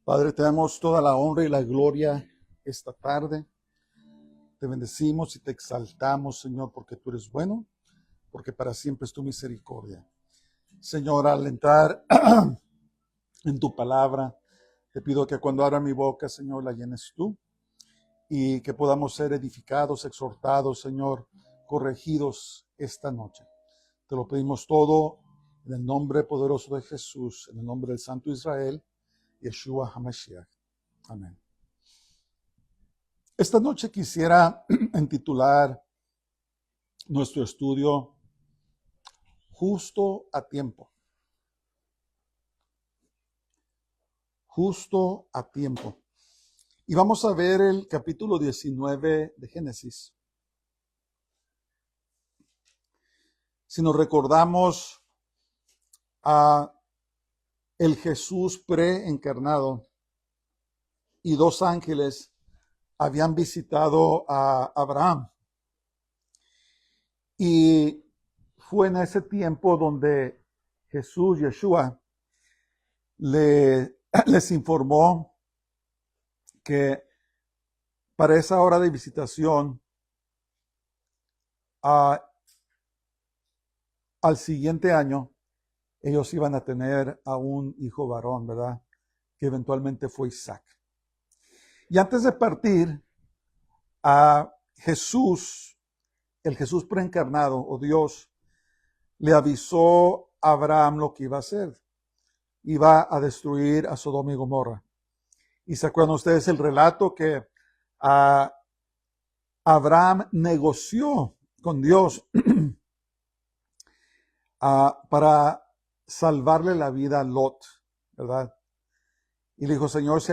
Padre, te damos toda la honra y la gloria esta tarde. Te bendecimos y te exaltamos, Señor, porque tú eres bueno, porque para siempre es tu misericordia. Señor, al entrar en tu palabra, te pido que cuando abra mi boca, Señor, la llenes tú y que podamos ser edificados, exhortados, Señor, corregidos esta noche. Te lo pedimos todo en el nombre poderoso de Jesús, en el nombre del Santo Israel, Yeshua HaMashiach. Amén. Esta noche quisiera intitular nuestro estudio Justo a tiempo. Justo a tiempo. Y vamos a ver el capítulo 19 de Génesis. Si nos recordamos a el Jesús preencarnado y dos ángeles habían visitado a Abraham. Y fue en ese tiempo donde Jesús, Yeshua, les informó que para esa hora de visitación, al siguiente año, ellos iban a tener a un hijo varón, ¿verdad? Que eventualmente fue Isaac. Y antes de partir, a Jesús, el Jesús preencarnado, o Dios, le avisó a Abraham lo que iba a hacer. Iba a destruir a Sodoma y Gomorra. Y se acuerdan ustedes el relato que Abraham negoció con Dios para salvarle la vida a Lot, ¿verdad? Y le dijo, Señor, si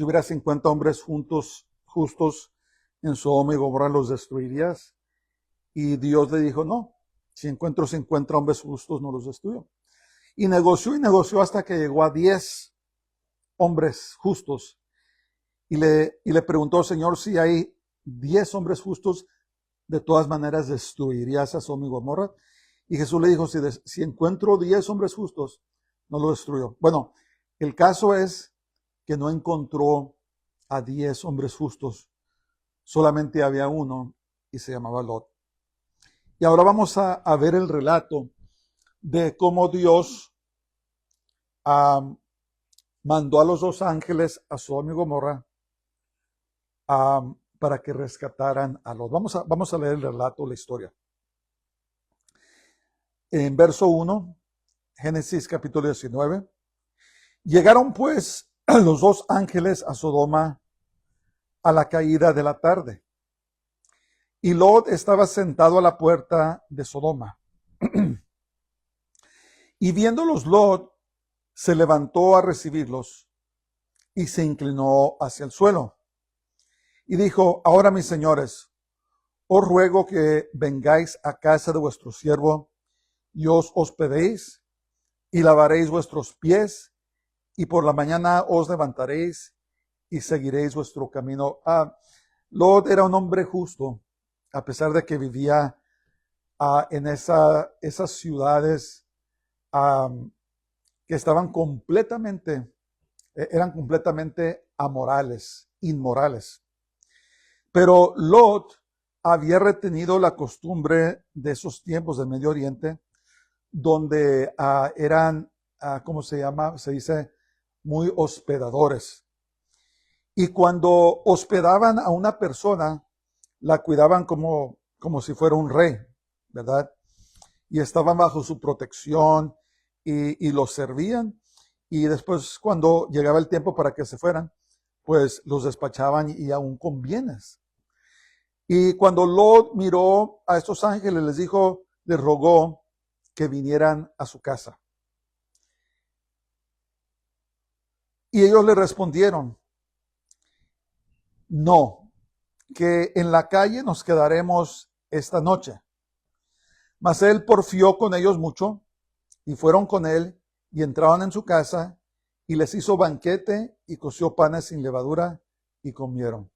hubiera 50 hombres justos en Sodoma y Gomorra, ¿los destruirías? Y Dios le dijo, no, si encuentro 50 hombres justos, no los destruyo. Y negoció hasta que llegó a 10 hombres justos. Y le preguntó, Señor, si hay 10 hombres justos, de todas maneras destruirías a Sodoma y Gomorra. Y Jesús le dijo, si encuentro 10 hombres justos, no lo destruyo. Bueno, el caso es que no encontró a 10 hombres justos. Solamente había uno y se llamaba Lot. Y ahora vamos a ver el relato de cómo Dios mandó a los dos ángeles a Sodoma y Gomorra para que rescataran a Lot. Vamos a leer el relato, la historia. En verso 1, Génesis capítulo 19. Llegaron pues los dos ángeles a Sodoma a la caída de la tarde. Y Lot estaba sentado a la puerta de Sodoma. Y viéndolos Lot, se levantó a recibirlos y se inclinó hacia el suelo. Y dijo, ahora mis señores, os ruego que vengáis a casa de vuestro siervo y os hospedéis y lavaréis vuestros pies y por la mañana os levantaréis y seguiréis vuestro camino. Lot era un hombre justo, a pesar de que vivía en esas ciudades que estaban eran completamente amorales, inmorales. Pero Lot había retenido la costumbre de esos tiempos del Medio Oriente, donde eran, ¿cómo se llama? Se dice, muy hospedadores. Y cuando hospedaban a una persona, la cuidaban como si fuera un rey, ¿verdad? Y estaban bajo su protección y los servían. Y después, cuando llegaba el tiempo para que se fueran, pues los despachaban y aún con bienes. Y cuando Lot miró a estos ángeles, les rogó que vinieran a su casa. Y ellos le respondieron, no, que en la calle nos quedaremos esta noche. Mas él porfió con ellos mucho, y fueron con él, y entraron en su casa, y les hizo banquete, y coció panes sin levadura, y comieron.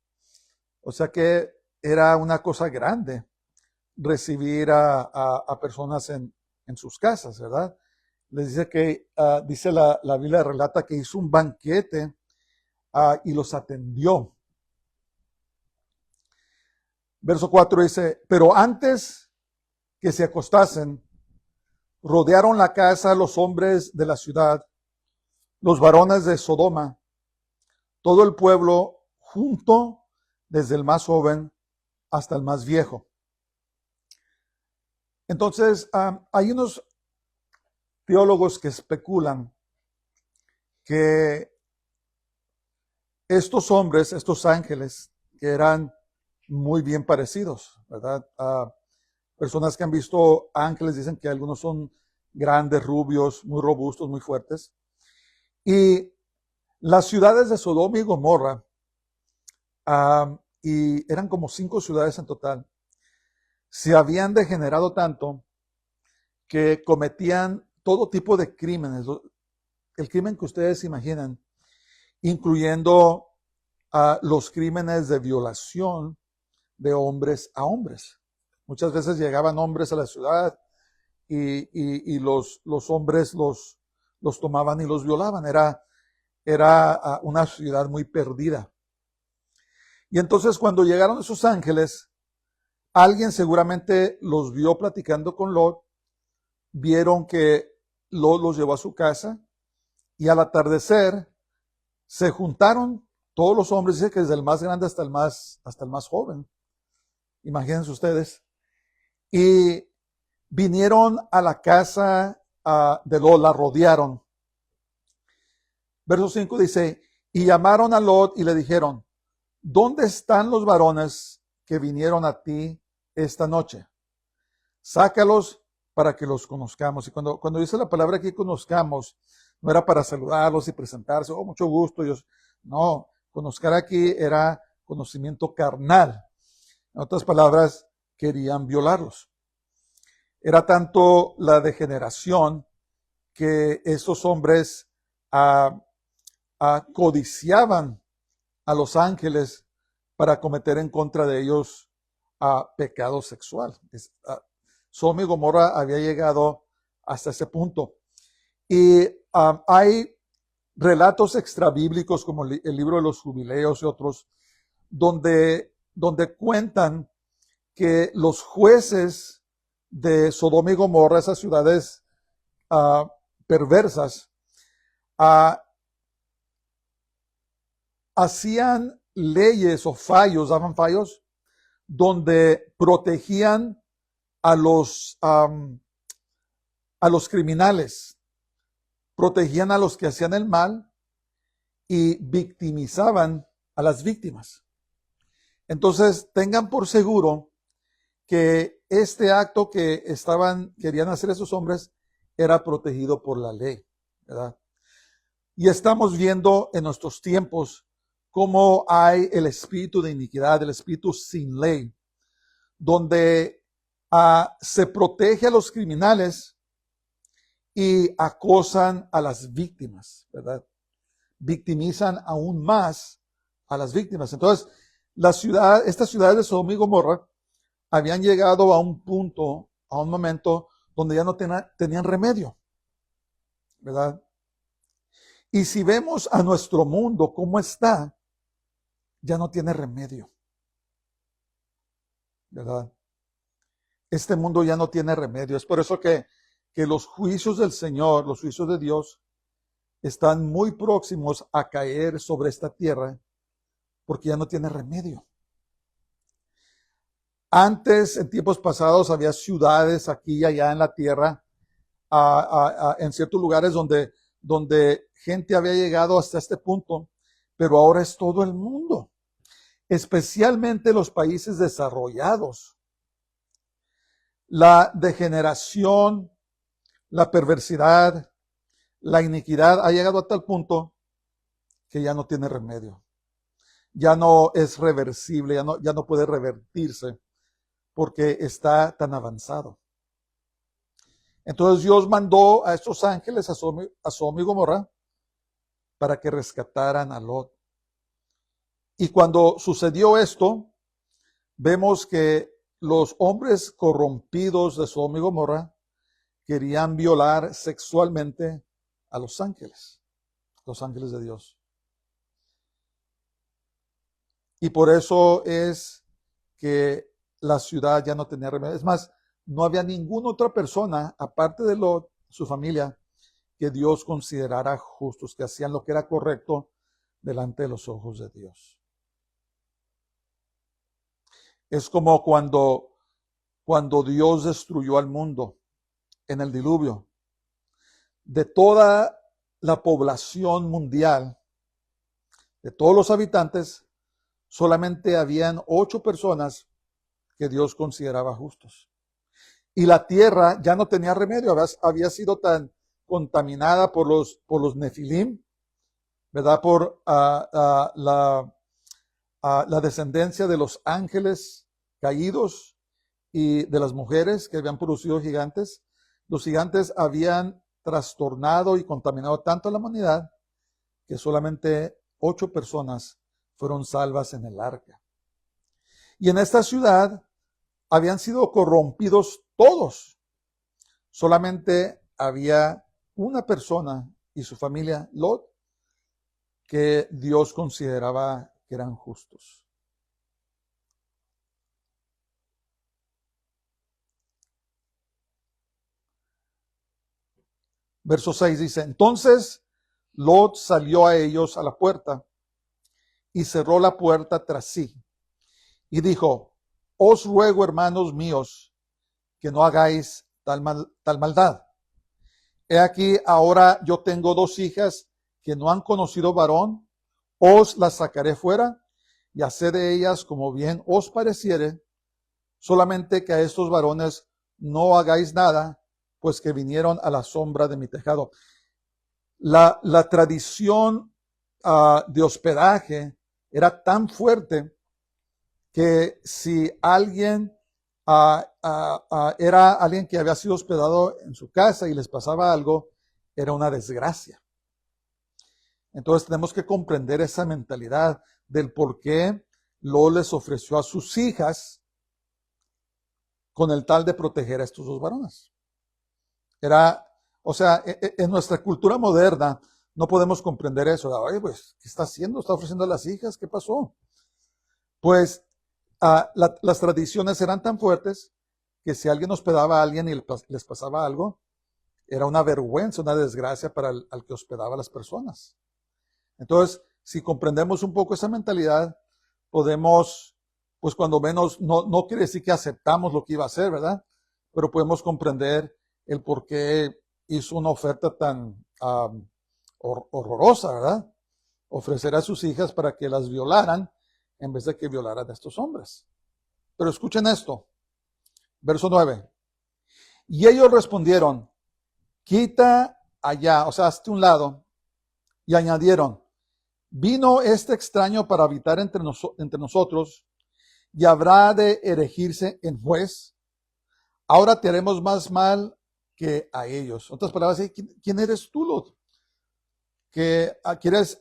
O sea que era una cosa grande recibir a personas en sus casas, ¿verdad? Les dice que, dice la Biblia relata que hizo un banquete y los atendió. Verso 4 dice, pero antes que se acostasen, rodearon la casa los hombres de la ciudad, los varones de Sodoma, todo el pueblo junto, desde el más joven hasta el más viejo. Entonces, hay unos teólogos que especulan que estos hombres, estos ángeles, que eran muy bien parecidos, ¿verdad? Personas que han visto ángeles dicen que algunos son grandes, rubios, muy robustos, muy fuertes. Y las ciudades de Sodoma y Gomorra, y eran como 5 ciudades en total, se habían degenerado tanto que cometían todo tipo de crímenes, el crimen que ustedes imaginan, incluyendo los crímenes de violación de hombres a hombres. Muchas veces llegaban hombres a la ciudad y los hombres los tomaban y los violaban. Era una ciudad muy perdida. Y entonces cuando llegaron esos ángeles, alguien seguramente los vio platicando con Lot, vieron que Lot los llevó a su casa y al atardecer se juntaron todos los hombres, dice que desde el más grande hasta el más joven. Imagínense ustedes. Y vinieron a la casa de Lot, la rodearon. Verso 5 dice, y llamaron a Lot y le dijeron, ¿dónde están los varones que vinieron a ti esta noche? Sácalos para que los conozcamos. Y cuando dice la palabra que conozcamos, no era para saludarlos y presentarse, oh, mucho gusto. No, conocer aquí era conocimiento carnal. En otras palabras, querían violarlos. Era tanto la degeneración que estos hombres codiciaban a los ángeles para cometer en contra de ellos pecado sexual. Sodoma y Gomorra había llegado hasta ese punto. Y hay relatos extrabíblicos como el libro de los Jubileos y otros, donde cuentan que los jueces de Sodoma y Gomorra, esas ciudades perversas, hacían leyes o daban fallos, donde protegían a los criminales, protegían a los que hacían el mal y victimizaban a las víctimas. Entonces, tengan por seguro que este acto que querían hacer esos hombres era protegido por la ley, ¿verdad? Y estamos viendo en nuestros tiempos cómo hay el espíritu de iniquidad, el espíritu sin ley, donde se protege a los criminales y acosan a las víctimas, ¿verdad? Victimizan aún más a las víctimas. Entonces, estas ciudades de Sodoma y Gomorra habían llegado a un punto, a un momento donde ya no tenían remedio, ¿verdad? Y si vemos a nuestro mundo cómo está, ya no tiene remedio, ¿verdad? Este mundo ya no tiene remedio. Es por eso que los juicios del Señor, los juicios de Dios, están muy próximos a caer sobre esta tierra, porque ya no tiene remedio. Antes, en tiempos pasados, había ciudades aquí y allá en la tierra, en ciertos lugares donde gente había llegado hasta este punto, pero ahora es todo el mundo, especialmente los países desarrollados. La degeneración, la perversidad, la iniquidad ha llegado a tal punto que ya no tiene remedio. Ya no es reversible, ya no puede revertirse porque está tan avanzado. Entonces Dios mandó a estos ángeles a Sodoma y Gomorra para que rescataran a Lot. Y cuando sucedió esto, vemos que los hombres corrompidos de Sodoma y Gomorra querían violar sexualmente a los ángeles de Dios. Y por eso es que la ciudad ya no tenía remedio. Es más, no había ninguna otra persona, aparte de Lot, su familia, que Dios considerara justos, que hacían lo que era correcto delante de los ojos de Dios. Es como cuando Dios destruyó al mundo en el diluvio. De toda la población mundial, de todos los habitantes, solamente habían 8 personas que Dios consideraba justos. Y la tierra ya no tenía remedio, había sido tan contaminada por los nefilim, ¿verdad? Por la descendencia de los ángeles caídos y de las mujeres que habían producido gigantes. Los gigantes habían trastornado y contaminado tanto a la humanidad que solamente 8 personas fueron salvas en el arca. Y en esta ciudad habían sido corrompidos todos. Solamente había una persona y su familia, Lot, que Dios consideraba que eran justos. Verso 6 dice, entonces Lot salió a ellos a la puerta y cerró la puerta tras sí. Y dijo, os ruego, hermanos míos, que no hagáis tal maldad. He aquí, ahora yo tengo 2 hijas que no han conocido varón, os las sacaré fuera y haced de ellas como bien os pareciere, solamente que a estos varones no hagáis nada, pues que vinieron a la sombra de mi tejado. La tradición de hospedaje era tan fuerte que si alguien era alguien que había sido hospedado en su casa y les pasaba algo, era una desgracia. Entonces tenemos que comprender esa mentalidad del por qué Lot les ofreció a sus hijas con el tal de proteger a estos 2 varones. En nuestra cultura moderna no podemos comprender eso. Oye, pues, ¿qué está haciendo? ¿Está ofreciendo a las hijas? ¿Qué pasó? Pues las tradiciones eran tan fuertes que si alguien hospedaba a alguien y les pasaba algo, era una vergüenza, una desgracia para al que hospedaba a las personas. Entonces, si comprendemos un poco esa mentalidad, podemos, pues cuando menos, no quiere decir que aceptamos lo que iba a hacer, ¿verdad? Pero podemos comprender el por qué hizo una oferta tan horrorosa, ¿verdad? Ofrecer a sus hijas para que las violaran en vez de que violaran a estos hombres. Pero escuchen esto, verso 9. Y ellos respondieron, quita allá, o sea, hazte un lado, y añadieron, vino este extraño para habitar entre nosotros, y habrá de erigirse en juez. Ahora te haremos más mal que a ellos. En otras palabras, ¿quién eres tú, Lot? Que quieres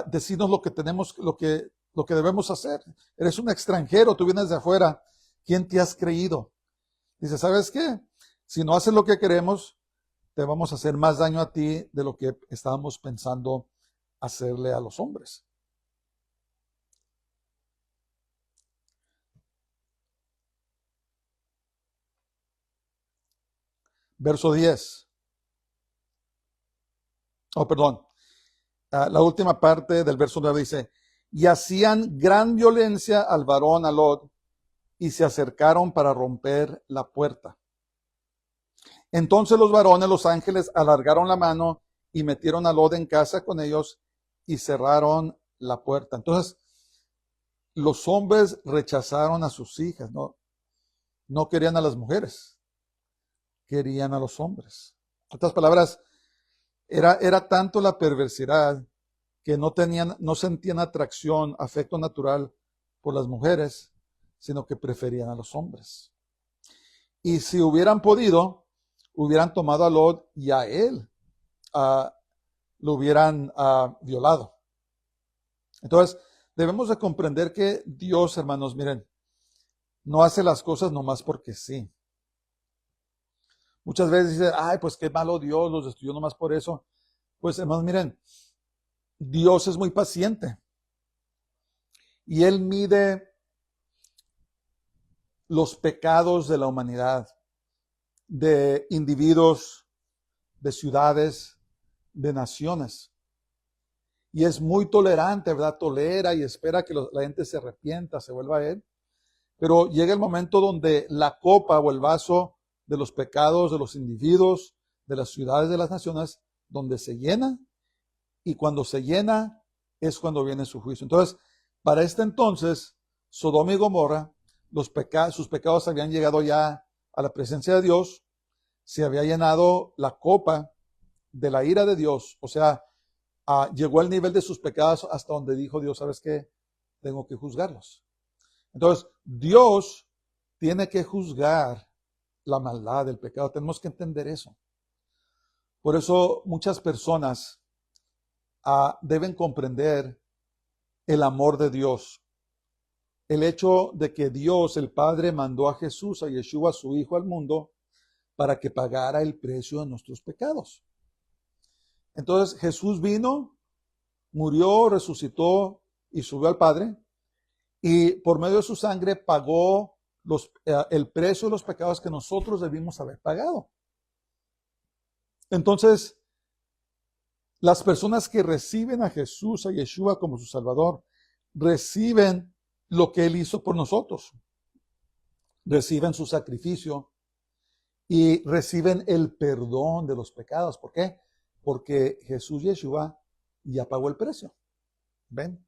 decirnos lo que tenemos, lo que debemos hacer. Eres un extranjero, tú vienes de afuera. ¿Quién te has creído? Dice, ¿sabes qué? Si no haces lo que queremos, te vamos a hacer más daño a ti de lo que estábamos pensando hacerle a los hombres. Verso 10. Oh, perdón. La última parte del verso 9 dice, y hacían gran violencia al varón, a Lot, y se acercaron para romper la puerta. Entonces los varones, los ángeles, alargaron la mano y metieron a Lot en casa con ellos y cerraron la puerta. Entonces, los hombres rechazaron a sus hijas, no querían a las mujeres, querían a los hombres. En otras palabras, era tanto la perversidad que no sentían atracción, afecto natural por las mujeres, sino que preferían a los hombres. Y si hubieran podido, hubieran tomado a Lot y a él lo hubieran violado. Entonces, debemos de comprender que Dios, hermanos, miren, no hace las cosas nomás porque sí. Muchas veces dicen, ay, pues qué malo Dios, los destruyó nomás por eso. Pues hermanos, miren, Dios es muy paciente y Él mide los pecados de la humanidad, de individuos, de ciudades, de naciones. Y es muy tolerante, ¿verdad? Tolera y espera que la gente se arrepienta, se vuelva a Él. Pero llega el momento donde la copa o el vaso de los pecados de los individuos, de las ciudades, de las naciones, donde se llena, y cuando se llena es cuando viene su juicio. Entonces, para este entonces, Sodoma y Gomorra, sus pecados habían llegado ya a la presencia de Dios, se había llenado la copa de la ira de Dios, o sea, llegó al nivel de sus pecados hasta donde dijo Dios, ¿sabes qué? Tengo que juzgarlos. Entonces, Dios tiene que juzgar la maldad, el pecado. Tenemos que entender eso. Por eso muchas personas deben comprender el amor de Dios. El hecho de que Dios, el Padre, mandó a Jesús, a Yeshua, su Hijo, al mundo para que pagara el precio de nuestros pecados. Entonces Jesús vino, murió, resucitó y subió al Padre, y por medio de su sangre pagó el precio de los pecados que nosotros debimos haber pagado. Entonces, las personas que reciben a Jesús, a Yeshua como su Salvador, reciben lo que Él hizo por nosotros. Reciben su sacrificio y reciben el perdón de los pecados. ¿Por qué? Porque Jesús Yeshua ya pagó el precio. ¿Ven?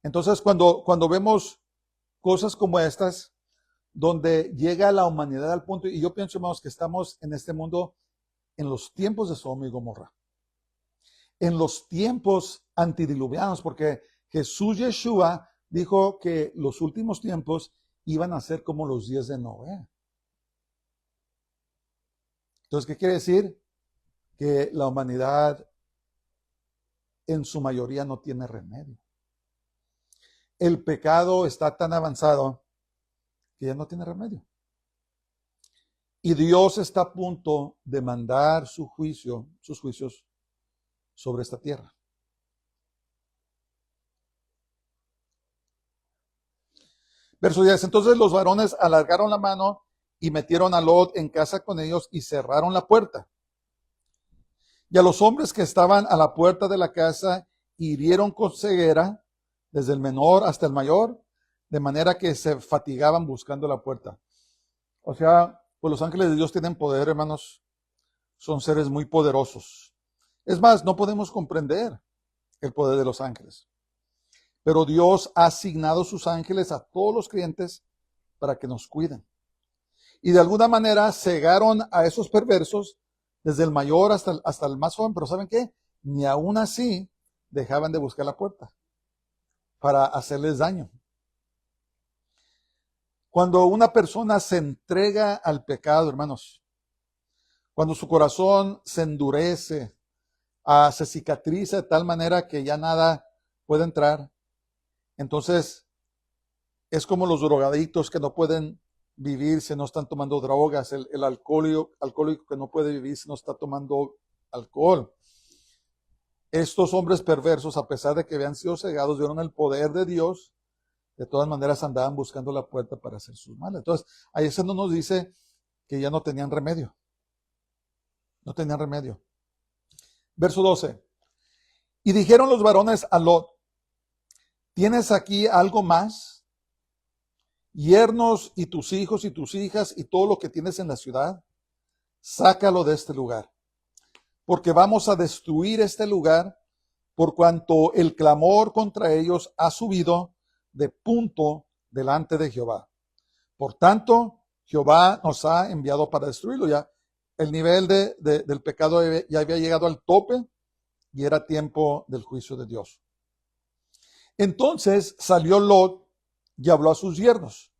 Entonces, cuando vemos cosas como estas, donde llega la humanidad al punto, y yo pienso, hermanos, que estamos en este mundo en los tiempos de Sodoma y Gomorra, en los tiempos antidiluvianos, porque Jesús Yeshua dijo que los últimos tiempos iban a ser como los días de Noé. Entonces, ¿qué quiere decir? Que la humanidad en su mayoría no tiene remedio. El pecado está tan avanzado que ya no tiene remedio. Y Dios está a punto de mandar sus juicios sobre esta tierra. Verso 10. Entonces los varones alargaron la mano y metieron a Lot en casa con ellos y cerraron la puerta. Y a los hombres que estaban a la puerta de la casa hirieron con ceguera, desde el menor hasta el mayor, de manera que se fatigaban buscando la puerta. O sea, pues los ángeles de Dios tienen poder, hermanos. Son seres muy poderosos. Es más, no podemos comprender el poder de los ángeles. Pero Dios ha asignado sus ángeles a todos los creyentes para que nos cuiden. Y de alguna manera cegaron a esos perversos, desde el mayor hasta el más joven. Pero ¿saben qué? Ni aún así dejaban de buscar la puerta para hacerles daño. Cuando una persona se entrega al pecado, hermanos, cuando su corazón se endurece, se cicatriza de tal manera que ya nada puede entrar, entonces es como los drogadictos que no pueden vivir si no están tomando drogas, el alcohólico que no puede vivir si no está tomando alcohol. Estos hombres perversos, a pesar de que habían sido cegados, vieron el poder de Dios, de todas maneras andaban buscando la puerta para hacer sus males. Entonces, ahí eso no nos dice que ya no tenían remedio. No tenían remedio. Verso 12. Y dijeron los varones a Lot, ¿tienes aquí algo más? Yernos y tus hijos y tus hijas y todo lo que tienes en la ciudad, sácalo de este lugar, porque vamos a destruir este lugar por cuanto el clamor contra ellos ha subido de punto delante de Jehová. Por tanto, Jehová nos ha enviado para destruirlo. Ya el nivel del pecado ya había llegado al tope y era tiempo del juicio de Dios. Entonces salió Lot y habló a sus yernos,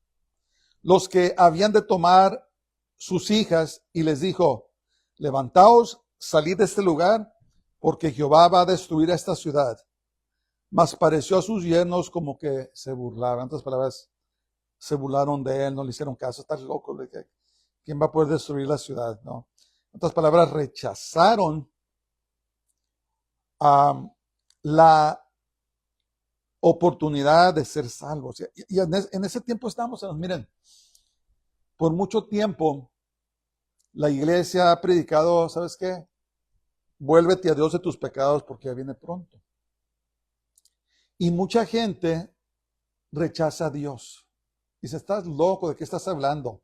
los que habían de tomar sus hijas, y les dijo, levantaos, salid de este lugar, porque Jehová va a destruir a esta ciudad. Mas pareció a sus yernos como que se burlaban. En otras palabras, se burlaron de él, no le hicieron caso, estás loco. ¿quién va a poder destruir la ciudad? ¿No? En otras palabras, rechazaron la oportunidad de ser salvos. Y en ese tiempo estamos, miren, por mucho tiempo la iglesia ha predicado, ¿sabes qué? Vuélvete a Dios de tus pecados porque ya viene pronto. Y mucha gente rechaza a Dios. Dice, estás loco, ¿de qué estás hablando?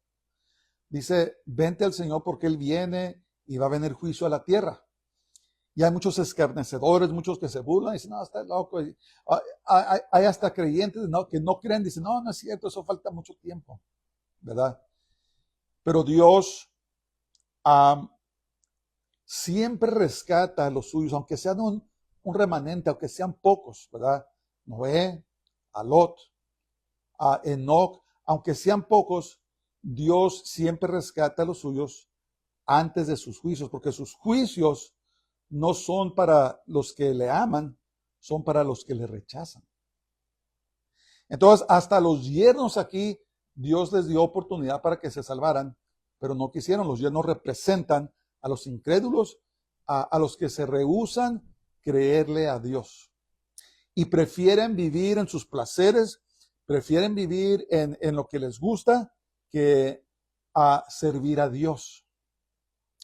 Dice, vente al Señor porque Él viene y va a venir juicio a la tierra. Y hay muchos escarnecedores, muchos que se burlan y dicen, no, estás loco. Y hay hasta creyentes que no creen, dicen, no, no es cierto, eso falta mucho tiempo, ¿verdad? Pero Dios siempre rescata a los suyos, aunque sean un remanente, aunque sean pocos, ¿verdad? Noé, a Lot, a Enoc, aunque sean pocos, Dios siempre rescata a los suyos antes de sus juicios, porque sus juicios no son para los que le aman, son para los que le rechazan. Entonces, hasta los yernos aquí, Dios les dio oportunidad para que se salvaran, pero no quisieron. Los yernos representan a los incrédulos, a los que se rehúsan creerle a Dios. Y prefieren vivir en sus placeres, prefieren vivir en lo que les gusta, que a servir a Dios.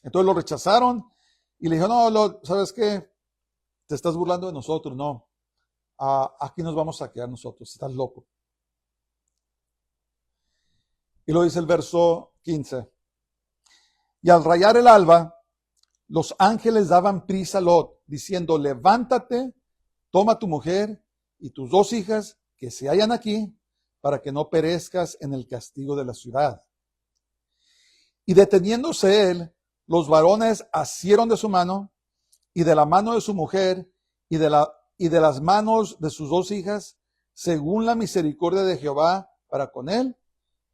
Entonces lo rechazaron y le dijo, no, ¿sabes qué? Te estás burlando de nosotros, no. Aquí nos vamos a quedar nosotros, estás loco. Y lo dice el verso 15. Y al rayar el alba, los ángeles daban prisa a Lot, diciendo, levántate, toma tu mujer y tus 2 hijas que se hallan aquí, para que no perezcas en el castigo de la ciudad. Y deteniéndose él, los varones asieron de su mano y de la mano de su mujer y de las manos de sus 2 hijas, según la misericordia de Jehová para con él,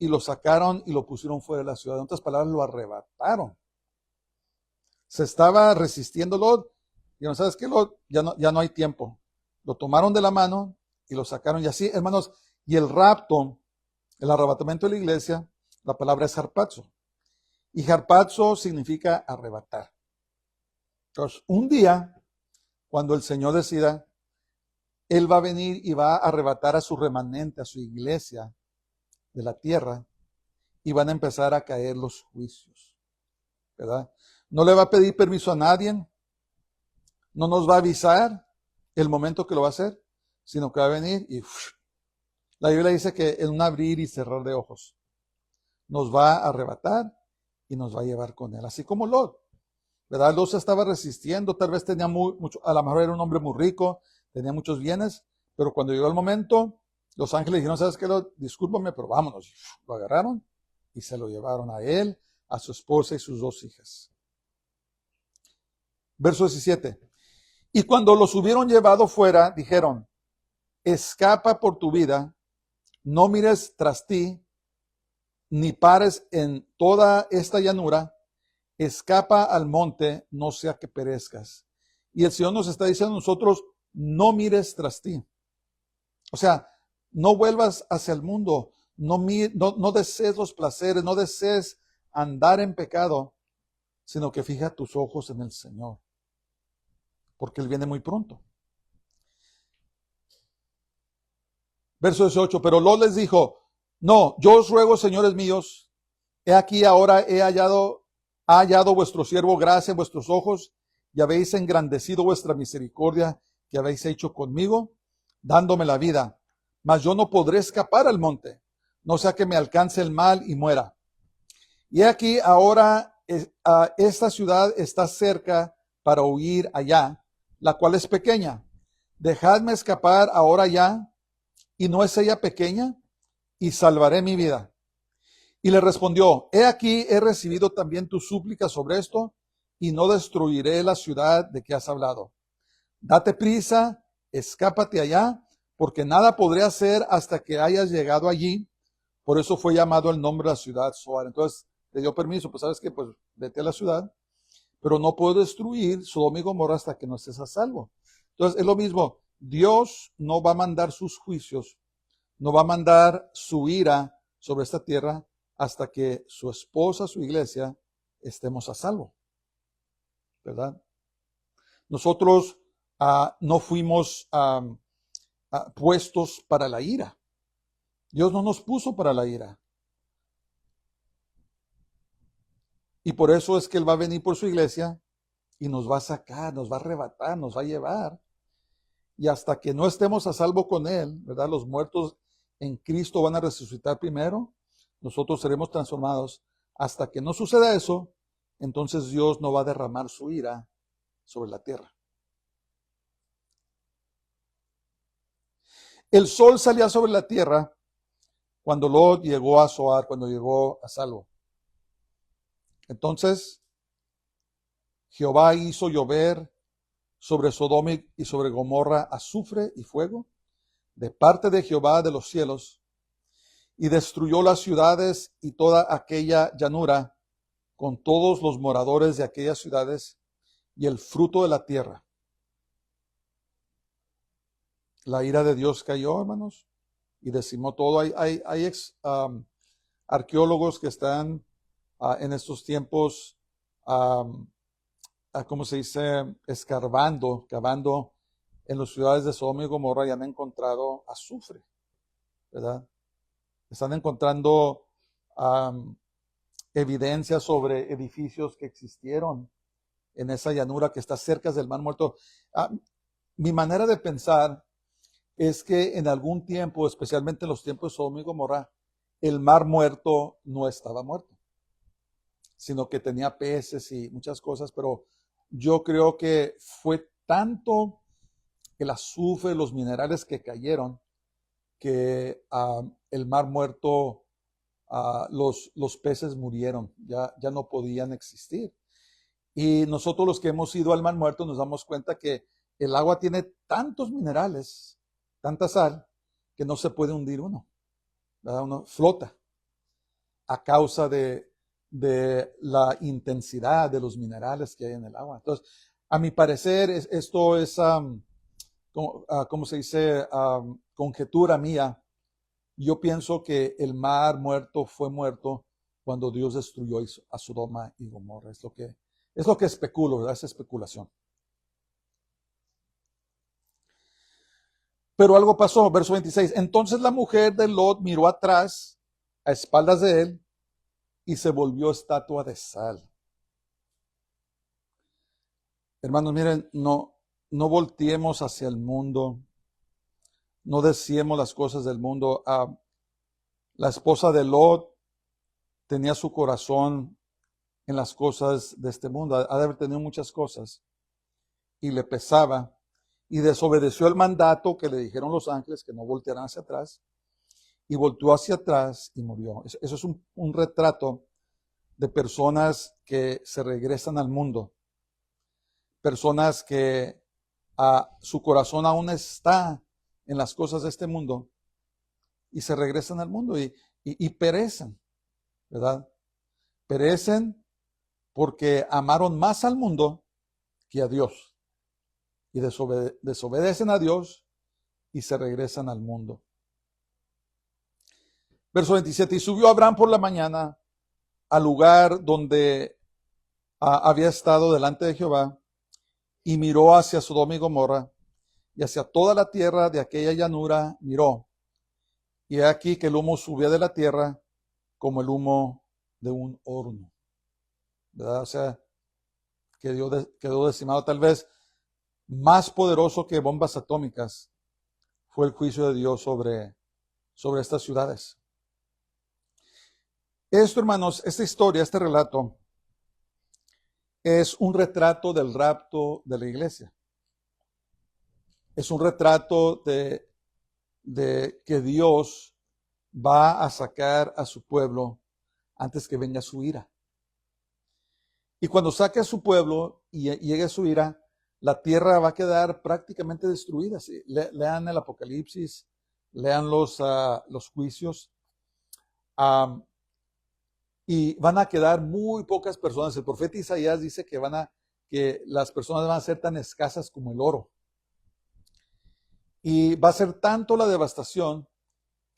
y lo sacaron y lo pusieron fuera de la ciudad. En otras palabras, lo arrebataron. Se estaba resistiendo Lot, y no sabes qué, Lot, ya no hay tiempo. Lo tomaron de la mano y lo sacaron. Y así, hermanos, y el rapto, el arrebatamiento de la iglesia, la palabra es harpazo. Y harpazo significa arrebatar. Entonces, un día, cuando el Señor decida, Él va a venir y va a arrebatar a su remanente, a su iglesia de la tierra, y van a empezar a caer los juicios, ¿verdad? No le va a pedir permiso a nadie, no nos va a avisar el momento que lo va a hacer, sino que va a venir y la Biblia dice que en un abrir y cerrar de ojos nos va a arrebatar y nos va a llevar con él, así como Lot, ¿verdad? Lot se estaba resistiendo, tal vez tenía mucho, a lo mejor era un hombre muy rico, tenía muchos bienes, pero cuando llegó el momento, los ángeles dijeron, ¿sabes qué, Lot? Discúlpame, pero vámonos. Lo agarraron y se lo llevaron a él, a su esposa y sus 2 hijas. Verso 17. Y cuando los hubieron llevado fuera, dijeron, escapa por tu vida, no mires tras ti, ni pares en toda esta llanura, escapa al monte, no sea que perezcas. Y el Señor nos está diciendo a nosotros, no mires tras ti. O sea, no vuelvas hacia el mundo, no desees los placeres, no desees andar en pecado, sino que fija tus ojos en el Señor, porque Él viene muy pronto. Verso 18, pero Lot les dijo, no, yo os ruego, señores míos, he aquí ahora ha hallado vuestro siervo gracia en vuestros ojos, y habéis engrandecido vuestra misericordia que habéis hecho conmigo, dándome la vida. Mas yo no podré escapar al monte, no sea que me alcance el mal y muera. Y aquí ahora esta ciudad está cerca para huir allá, la cual es pequeña. Dejadme escapar ahora ya, y no es ella pequeña, y salvaré mi vida. Y le respondió, he aquí he recibido también tu súplica sobre esto, y no destruiré la ciudad de que has hablado. Date prisa, escápate allá, porque nada podré hacer hasta que hayas llegado allí. Por eso fue llamado el nombre de la ciudad Zoar. Entonces le dio permiso, pues sabes que pues vete a la ciudad, pero no puedo destruir Sodoma y Gomorra hasta que no estés a salvo. Entonces es lo mismo, Dios no va a mandar sus juicios, no va a mandar su ira sobre esta tierra hasta que su esposa, su iglesia, estemos a salvo, ¿verdad? Nosotros no fuimos puestos para la ira. Dios no nos puso para la ira. Y por eso es que Él va a venir por su iglesia y nos va a sacar, nos va a arrebatar, nos va a llevar. Y hasta que no estemos a salvo con Él, ¿verdad? Los muertos en Cristo van a resucitar primero. Nosotros seremos transformados. Hasta que no suceda eso, entonces Dios no va a derramar su ira sobre la tierra. El sol salía sobre la tierra cuando Lot llegó a Zoar, cuando llegó a salvo. Entonces, Jehová hizo llover sobre Sodoma y sobre Gomorra azufre y fuego de parte de Jehová de los cielos, y destruyó las ciudades y toda aquella llanura con todos los moradores de aquellas ciudades y el fruto de la tierra. La ira de Dios cayó, hermanos, y decimó todo. Hay arqueólogos que están en estos tiempos, ¿cómo se dice? Cavando en las ciudades de Sodoma y Gomorra y han encontrado azufre, ¿verdad? Están encontrando evidencia sobre edificios que existieron en esa llanura que está cerca del Mar Muerto. Mi manera de pensar es que en algún tiempo, especialmente en los tiempos de Sodoma y Gomorra, el Mar Muerto no estaba muerto, sino que tenía peces y muchas cosas, pero yo creo que fue tanto el azufre, los minerales que cayeron, que el Mar Muerto, los peces murieron, ya no podían existir. Y nosotros los que hemos ido al Mar Muerto nos damos cuenta que el agua tiene tantos minerales, tanta sal, que no se puede hundir uno, ¿verdad? Uno flota a causa de la intensidad de los minerales que hay en el agua. Entonces, a mi parecer, esto es, ¿cómo se dice? Conjetura mía. Yo pienso que el Mar Muerto fue muerto cuando Dios destruyó a Sodoma y Gomorra. Es lo que especulo, ¿verdad? Es especulación. Pero algo pasó, verso 26. Entonces la mujer de Lot miró atrás, a espaldas de él, y se volvió estatua de sal. Hermanos, miren, no volteemos hacia el mundo, no deseemos las cosas del mundo. La esposa de Lot tenía su corazón en las cosas de este mundo. Ha de haber tenido muchas cosas y le pesaba, y desobedeció el mandato que le dijeron los ángeles, que no voltearan hacia atrás, y volteó hacia atrás y murió. Eso es un retrato de personas que se regresan al mundo, personas que su corazón aún está en las cosas de este mundo y se regresan al mundo y perecen, ¿verdad? Perecen porque amaron más al mundo que a Dios, y desobedecen a Dios y se regresan al mundo. Verso 27, y subió Abraham por la mañana al lugar donde había estado delante de Jehová, y miró hacia Sodoma y Gomorra, y hacia toda la tierra de aquella llanura miró. Y he aquí que el humo subía de la tierra como el humo de un horno, ¿verdad? O sea, quedó decimado. Tal vez más poderoso que bombas atómicas fue el juicio de Dios sobre estas ciudades. Esto, hermanos, esta historia, este relato, es un retrato del rapto de la iglesia. Es un retrato de que Dios va a sacar a su pueblo antes que venga su ira. Y cuando saque a su pueblo y llegue su ira, la tierra va a quedar prácticamente destruida. ¿Sí? Lean el Apocalipsis, lean los juicios. Y van a quedar muy pocas personas. El profeta Isaías dice que las personas van a ser tan escasas como el oro. Y va a ser tanto la devastación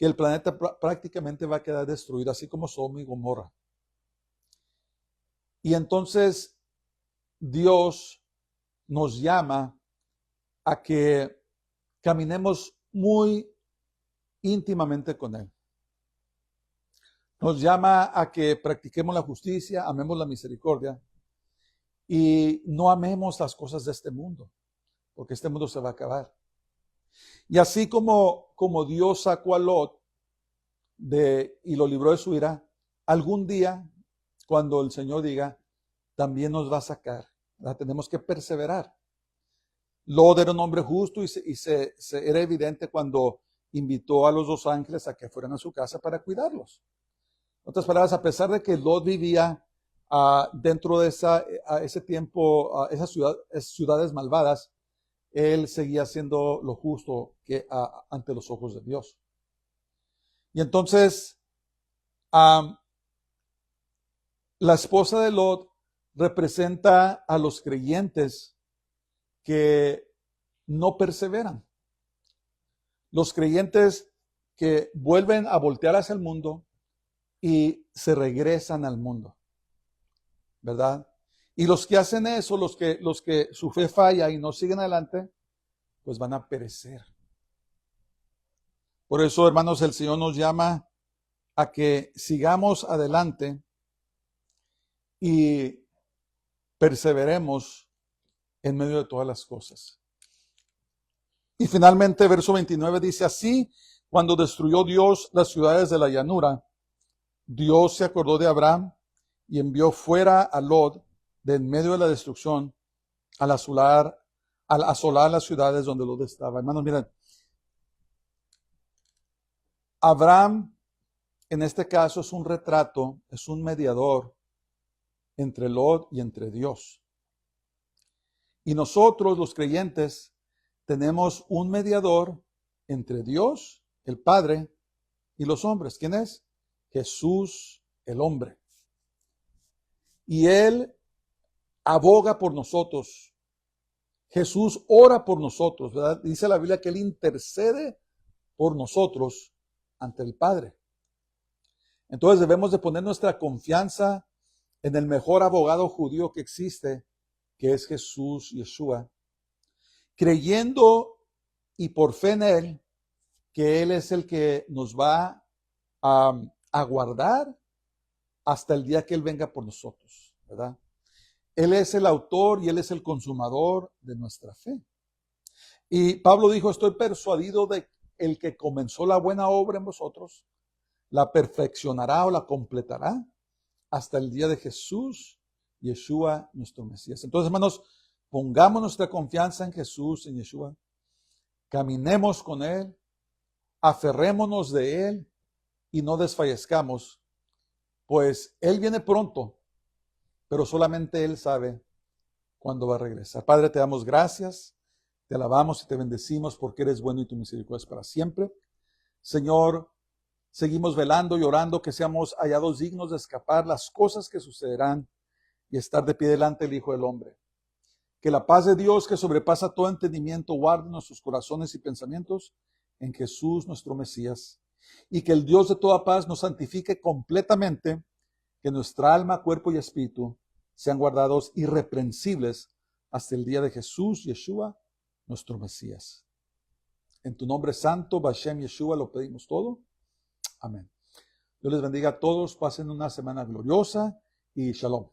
que el planeta prácticamente va a quedar destruido, así como Sodoma y Gomorra. Y entonces Dios nos llama a que caminemos muy íntimamente con Él. Nos llama a que practiquemos la justicia, amemos la misericordia y no amemos las cosas de este mundo, porque este mundo se va a acabar. Y así como Dios sacó a Lot y lo libró de su ira, algún día, cuando el Señor diga, también nos va a sacar. Tenemos que perseverar. Lot era un hombre justo y era evidente cuando invitó a los 2 ángeles a que fueran a su casa para cuidarlos. En otras palabras, a pesar de que Lot vivía dentro de ese tiempo, esas ciudades malvadas, él seguía haciendo lo justo ante los ojos de Dios. Y entonces, la esposa de Lot representa a los creyentes que no perseveran. Los creyentes que vuelven a voltear hacia el mundo y se regresan al mundo, ¿verdad? Y los que hacen eso, los que su fe falla y no siguen adelante, pues van a perecer. Por eso, hermanos, el Señor nos llama a que sigamos adelante y perseveremos en medio de todas las cosas. Y finalmente, verso 29 dice, así, cuando destruyó Dios las ciudades de la llanura, Dios se acordó de Abraham y envió fuera a Lot de en medio de la destrucción al asolar las ciudades donde Lot estaba. Hermanos, miren, Abraham en este caso es un retrato, es un mediador entre Lot y entre Dios. Y nosotros, los creyentes, tenemos un mediador entre Dios, el Padre, y los hombres. ¿Quién es? Jesús, el hombre. Y Él aboga por nosotros. Jesús ora por nosotros, ¿verdad? Dice la Biblia que Él intercede por nosotros ante el Padre. Entonces debemos de poner nuestra confianza en el mejor abogado judío que existe, que es Jesús, Yeshua, creyendo y por fe en Él, que Él es el que nos va a guardar hasta el día que Él venga por nosotros, ¿verdad? Él es el autor y Él es el consumador de nuestra fe. Y Pablo dijo, estoy persuadido de el que comenzó la buena obra en vosotros, la perfeccionará o la completará hasta el día de Jesús, Yeshua, nuestro Mesías. Entonces, hermanos, pongamos nuestra confianza en Jesús, en Yeshua, caminemos con Él, aferrémonos de Él y no desfallezcamos, pues Él viene pronto, pero solamente Él sabe cuándo va a regresar. Padre, te damos gracias, te alabamos y te bendecimos porque eres bueno y tu misericordia es para siempre. Señor, seguimos velando y orando que seamos hallados dignos de escapar las cosas que sucederán y estar de pie delante del Hijo del Hombre. Que la paz de Dios, que sobrepasa todo entendimiento, guarde nuestros corazones y pensamientos en Jesús nuestro Mesías. Y que el Dios de toda paz nos santifique completamente, que nuestra alma, cuerpo y espíritu sean guardados irreprensibles hasta el día de Jesús, Yeshua, nuestro Mesías. En tu nombre santo, Bashem Yeshua, lo pedimos todo. Amén. Dios les bendiga a todos, pasen una semana gloriosa y shalom.